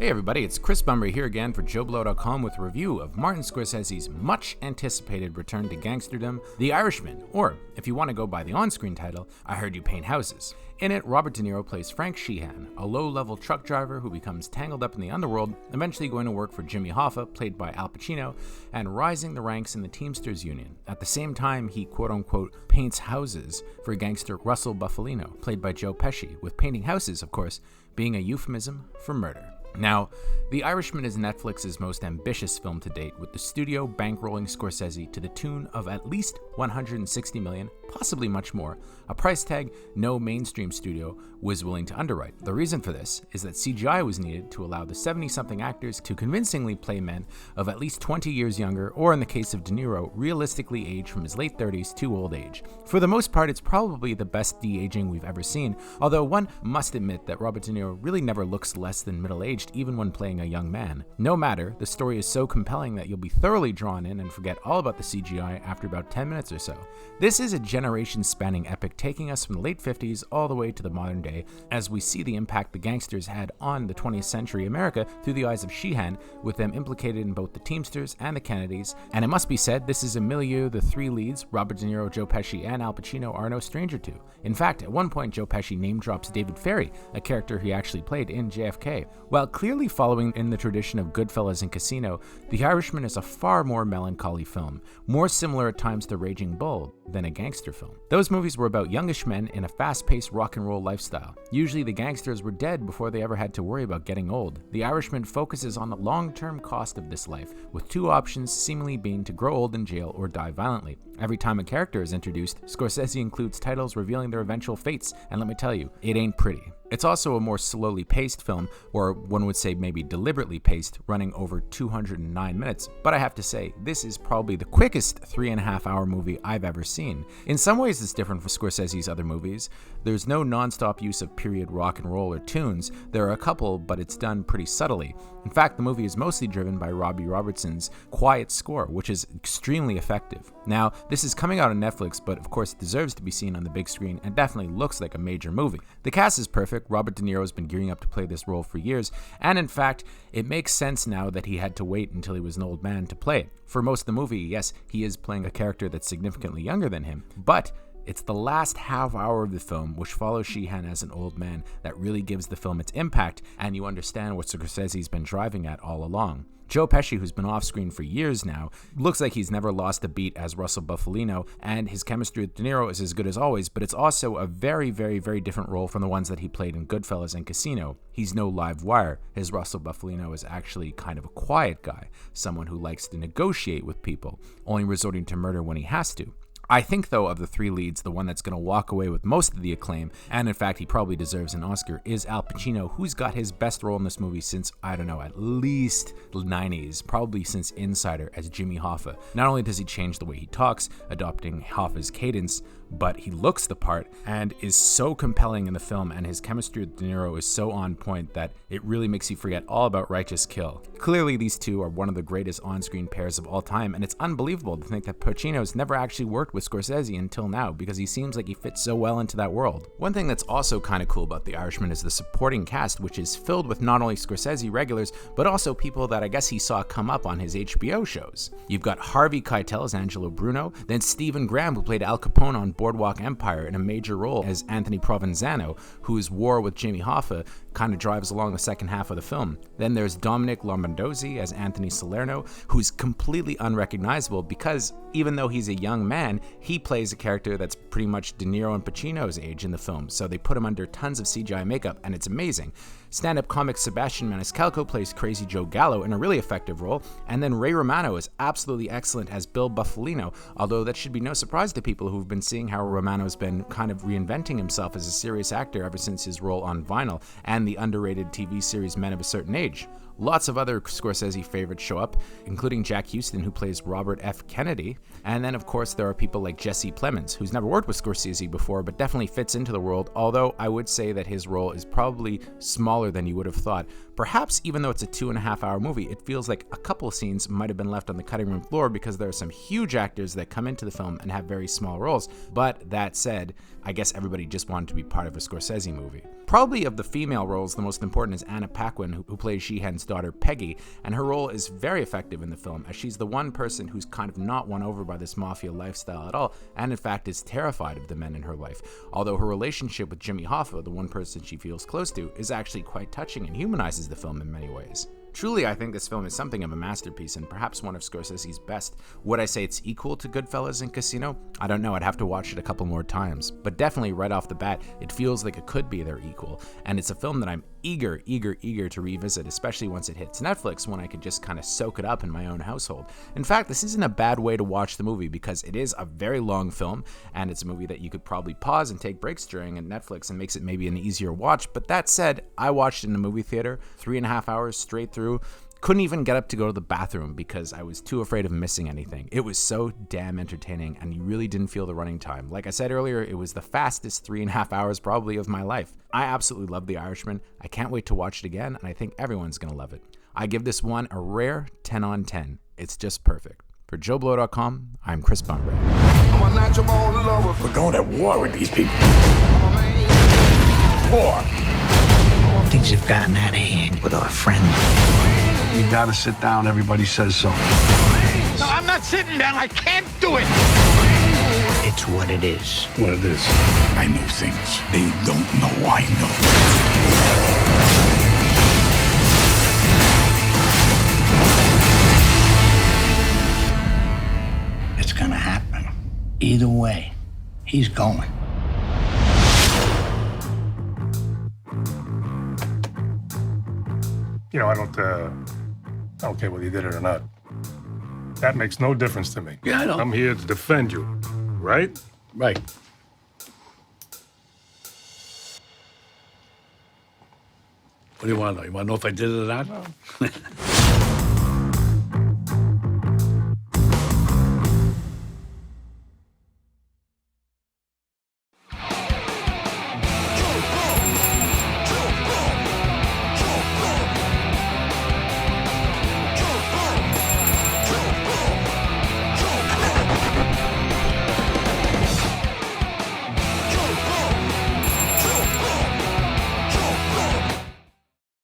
Hey everybody, it's Chris Bumry here again for JoBlo.com with a review of Martin Scorsese's much-anticipated return to gangsterdom, The Irishman, or, if you want to go by the on-screen title, I Heard You Paint Houses. In it, Robert De Niro plays Frank Sheehan, a low-level truck driver who becomes tangled up in the underworld, eventually going to work for Jimmy Hoffa, played by Al Pacino, and rising the ranks in the Teamsters Union. At the same time, he quote-unquote paints houses for gangster Russell Buffalino, played by Joe Pesci, with painting houses, of course, being a euphemism for murder. Now, The Irishman is Netflix's most ambitious film to date, with the studio bankrolling Scorsese to the tune of at least $160 million, possibly much more, a price tag no mainstream studio was willing to underwrite. The reason for this is that CGI was needed to allow the 70-something actors to convincingly play men of at least 20 years younger, or in the case of De Niro, realistically age from his late 30s to old age. For the most part, it's probably the best de-aging we've ever seen, although one must admit that Robert De Niro really never looks less than middle-aged, even when playing a young man. No matter, the story is so compelling that you'll be thoroughly drawn in and forget all about the CGI after about 10 minutes or so. This is a generation-spanning epic taking us from the late 50s all the way to the modern day, as we see the impact the gangsters had on the 20th century America through the eyes of Sheehan, with them implicated in both the Teamsters and the Kennedys. And it must be said, this is a milieu the three leads, Robert De Niro, Joe Pesci, and Al Pacino, are no stranger to. In fact, at one point, Joe Pesci name-drops David Ferry, a character he actually played in JFK. While clearly following in the tradition of Goodfellas and Casino, The Irishman is a far more melancholy film, more similar at times to Raging Bull than a gangster film. Those movies were about youngish men in a fast-paced rock and roll lifestyle. Usually the gangsters were dead before they ever had to worry about getting old. The Irishman focuses on the long-term cost of this life, with two options seemingly being to grow old in jail or die violently. Every time a character is introduced, Scorsese includes titles revealing their eventual fates, and let me tell you, it ain't pretty. It's also a more slowly paced film, or one would say maybe deliberately paced, running over 209 minutes, but I have to say, this is probably the quickest 3.5-hour movie I've ever seen. In some ways it's different from Scorsese's other movies. There's no non-stop use of period rock and roll or tunes. There are a couple, but it's done pretty subtly. In fact, the movie is mostly driven by Robbie Robertson's quiet score, which is extremely effective. Now, this is coming out on Netflix, but of course it deserves to be seen on the big screen and definitely looks like a major movie. The cast is perfect. Robert De Niro has been gearing up to play this role for years, and in fact, it makes sense now that he had to wait until he was an old man to play it. For most of the movie, yes, he is playing a character that's significantly younger than him, but it's the last half hour of the film, which follows Sheehan as an old man, that really gives the film its impact, and you understand what Scorsese's been driving at all along. Joe Pesci, who's been off-screen for years now, looks like he's never lost a beat as Russell Buffalino, and his chemistry with De Niro is as good as always, but it's also a very, very, very different role from the ones that he played in Goodfellas and Casino. He's no live wire. His Russell Buffalino is actually kind of a quiet guy, someone who likes to negotiate with people, only resorting to murder when he has to. I think, though, of the three leads, the one that's going to walk away with most of the acclaim, and in fact he probably deserves an Oscar, is Al Pacino, who's got his best role in this movie since, I don't know, at least the 90s, probably since Insider, as Jimmy Hoffa. Not only does he change the way he talks, adopting Hoffa's cadence, but he looks the part and is so compelling in the film, and his chemistry with De Niro is so on point that it really makes you forget all about Righteous Kill. Clearly, these two are one of the greatest on-screen pairs of all time, and it's unbelievable to think that Pacino's never actually worked with Scorsese until now, because he seems like he fits so well into that world. One thing that's also kind of cool about The Irishman is the supporting cast, which is filled with not only Scorsese regulars, but also people that I guess he saw come up on his HBO shows. You've got Harvey Keitel as Angelo Bruno, then Stephen Graham, who played Al Capone on Boardwalk Empire in a major role as Anthony Provenzano, whose war with Jimmy Hoffa kind of drives along the second half of the film. Then there's Dominic Lombardozzi as Anthony Salerno, who's completely unrecognizable because even though he's a young man, he plays a character that's pretty much De Niro and Pacino's age in the film, so they put him under tons of CGI makeup, and it's amazing. Stand-up comic Sebastian Maniscalco plays Crazy Joe Gallo in a really effective role, and then Ray Romano is absolutely excellent as Bill Buffalino, although that should be no surprise to people who've been seeing how Romano's been kind of reinventing himself as a serious actor ever since his role on Vinyl and the underrated TV series Men of a Certain Age. Lots of other Scorsese favorites show up, including Jack Huston, who plays Robert F. Kennedy. And then, of course, there are people like Jesse Plemons, who's never worked with Scorsese before, but definitely fits into the world, although I would say that his role is probably smaller than you would have thought. Perhaps, even though it's a 2.5-hour movie, it feels like a couple of scenes might have been left on the cutting room floor because there are some huge actors that come into the film and have very small roles. But that said, I guess everybody just wanted to be part of a Scorsese movie. Probably of the female roles, the most important is Anna Paquin, who plays Sheehan's daughter Peggy, and her role is very effective in the film, as she's the one person who's kind of not won over by this mafia lifestyle at all, and in fact is terrified of the men in her life. Although her relationship with Jimmy Hoffa, the one person she feels close to, is actually quite touching and humanizes the film in many ways. Truly, I think this film is something of a masterpiece and perhaps one of Scorsese's best. Would I say it's equal to Goodfellas and Casino? I don't know, I'd have to watch it a couple more times. But definitely right off the bat, it feels like it could be their equal. And it's a film that I'm eager to revisit, especially once it hits Netflix, when I could just kind of soak it up in my own household. In fact, this isn't a bad way to watch the movie because it is a very long film, and it's a movie that you could probably pause and take breaks during at Netflix and makes it maybe an easier watch. But that said, I watched it in a movie theater, 3.5 hours straight through. Couldn't even get up to go to the bathroom because I was too afraid of missing anything. It was so damn entertaining, and you really didn't feel the running time. Like I said earlier, it was the fastest 3.5 hours probably of my life. I absolutely love The Irishman. I can't wait to watch it again, and I think everyone's gonna love it. I give this one a rare 10 on 10. It's just perfect. For JoBlo.com, I'm Chris Bumber. We're going to war with these people. War. Things have gotten out of hand with our friend. You gotta sit down, everybody says so. No, I'm not sitting down, I can't do it! It's what it is. What it is. I know things they don't know I know. It's gonna happen. Either way, he's going. You know, I don't care whether you did it or not. That makes no difference to me. Yeah, I know. I'm here to defend you, right? Right. What do you want to know? You want to know if I did it or not?